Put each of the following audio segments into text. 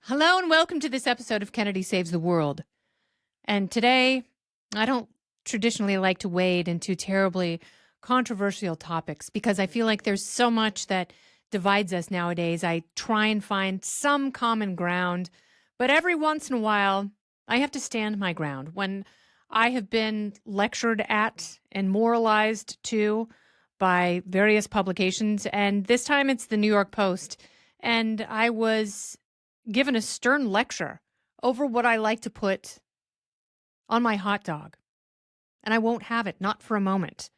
Hello and welcome to this episode of Kennedy Saves the World. And today, I don't traditionally like to wade into terribly controversial topics because I feel like there's so much that divides us nowadays. I try and find some common ground, but every once in a while, I have to stand my ground. When I have been lectured at and moralized to by various publications, and this time it's the New York Post, and I was given a stern lecture over what I like to put on my hot dog. And I won't have it, not for a moment.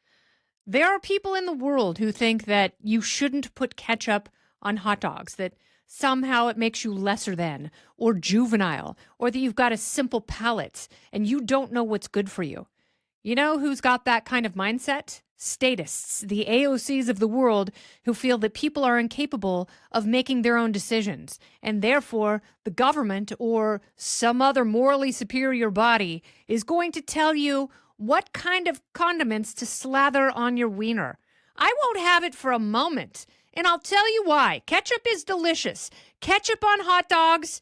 There are people in the world who think that you shouldn't put ketchup on hot dogs, that somehow it makes you lesser than, or juvenile, or that you've got a simple palate and you don't know what's good for you. You know who's got that kind of mindset? Statists, the AOCs of the world, who feel that people are incapable of making their own decisions, and therefore the government or some other morally superior body is going to tell you what kind of condiments to slather on your wiener. I won't have it for a moment, and I'll tell you why. Ketchup is delicious. Ketchup on hot dogs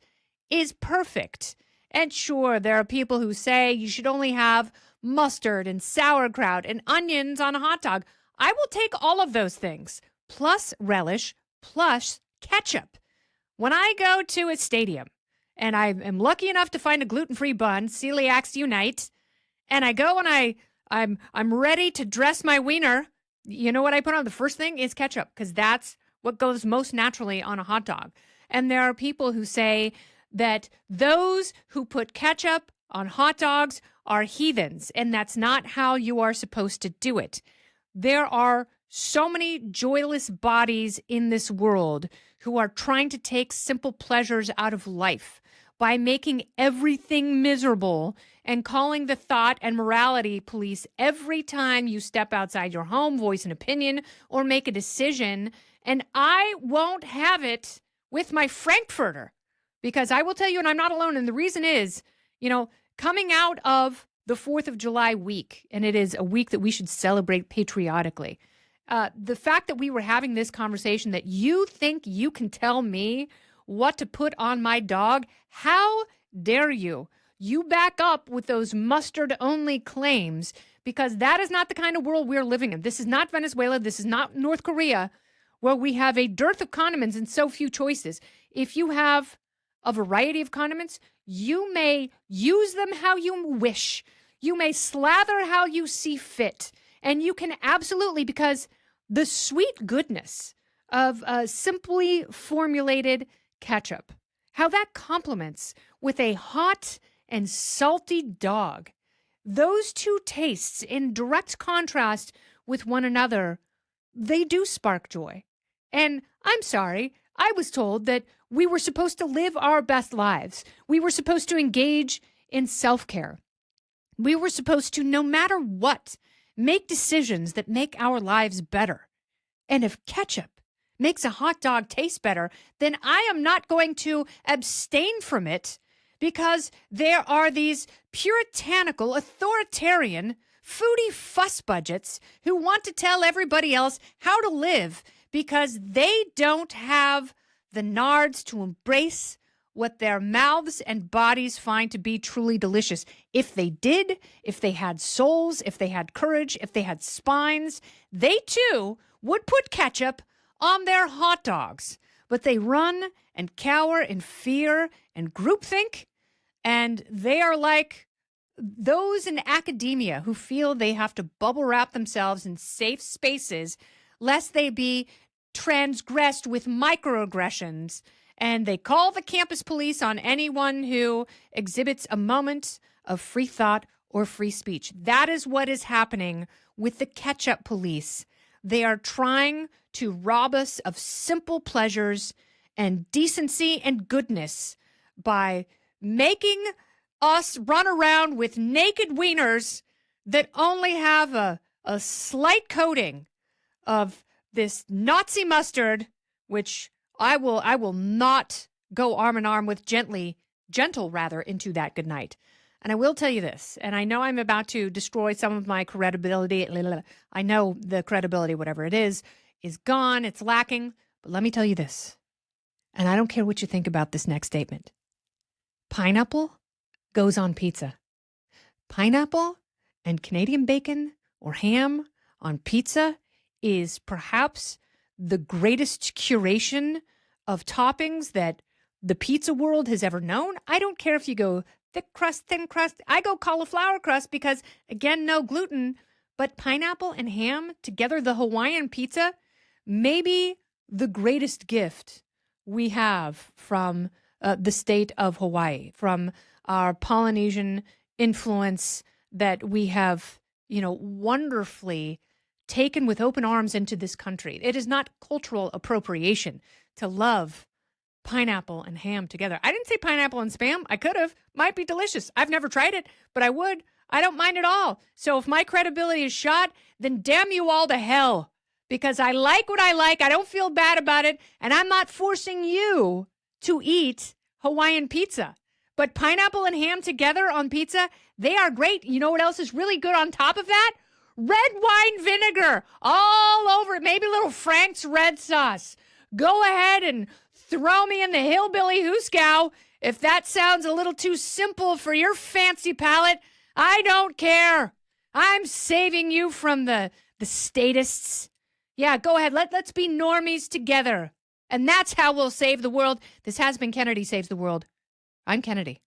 is perfect. And sure, there are people who say you should only have mustard and sauerkraut and onions on a hot dog. I will take all of those things, plus relish, plus ketchup. When I go to a stadium and I am lucky enough to find a gluten-free bun, celiacs unite, and I go and I'm ready to dress my wiener, you know what I put on? The first thing is ketchup, because that's what goes most naturally on a hot dog. And there are people who say that those who put ketchup on hot dogs are heathens, and that's not how you are supposed to do it. There are so many joyless bodies in this world who are trying to take simple pleasures out of life by making everything miserable and calling the thought and morality police every time you step outside your home, voice an opinion, or make a decision. And I won't have it with my Frankfurter, because I will tell you, and I'm not alone, and the reason is, coming out of the 4th of July week, and it is a week that we should celebrate patriotically, the fact that we were having this conversation, that you think you can tell me what to put on my dog, how dare you? You back up with those mustard-only claims, because that is not the kind of world we're living in. This is not Venezuela. This is not North Korea, where we have a dearth of condiments and so few choices. If you have a variety of condiments, you may use them how you wish. You may slather how you see fit. And you can absolutely, because the sweet goodness of simply formulated ketchup, how that complements with a hot and salty dog. Those two tastes, in direct contrast with one another, they do spark joy. And I'm sorry, I was told that we were supposed to live our best lives. We were supposed to engage in self-care. We were supposed to, no matter what, make decisions that make our lives better. And if ketchup makes a hot dog taste better, then I am not going to abstain from it, because there are these puritanical, authoritarian, foodie fuss budgets who want to tell everybody else how to live, because they don't have the nards to embrace what their mouths and bodies find to be truly delicious. If they did, if they had souls, if they had courage, if they had spines, they too would put ketchup on their hot dogs. But they run and cower in fear and groupthink, and they are like those in academia who feel they have to bubble wrap themselves in safe spaces lest they be transgressed with microaggressions, and they call the campus police on anyone who exhibits a moment of free thought or free speech. That is what is happening with the ketchup police. They are trying to rob us of simple pleasures and decency and goodness by making us run around with naked wieners that only have a slight coating of this Nazi mustard, which I will not go arm in arm with gentle rather, into that good night. And I will tell you this, and I know I'm about to destroy some of my credibility. I know the credibility, whatever it is gone, it's lacking. But let me tell you this, and I don't care what you think about this next statement. Pineapple goes on pizza. Pineapple and Canadian bacon or ham on pizza is perhaps the greatest curation of toppings that the pizza world has ever known. I don't care if you go thick crust, thin crust. I go cauliflower crust because, again, no gluten. But pineapple and ham together, the Hawaiian pizza, maybe the greatest gift we have from the state of Hawaii, from our Polynesian influence that we have, wonderfully taken with open arms into this country. It is not cultural appropriation to love pineapple and ham together. I didn't say pineapple and spam. I could have. Might be delicious. I've never tried it, but I would. I don't mind at all. So if my credibility is shot, then damn you all to hell. Because I like what I like. I don't feel bad about it. And I'm not forcing you to eat Hawaiian pizza. But pineapple and ham together on pizza, they are great. You know what else is really good on top of that? Red wine vinegar all over it. Maybe a little Frank's red sauce. Go ahead and throw me in the hillbilly hooskow if that sounds a little too simple for your fancy palate. I don't care. I'm saving you from the statists. Yeah, go ahead. Let's be normies together. And that's how we'll save the world. This has been Kennedy Saves the World. I'm Kennedy.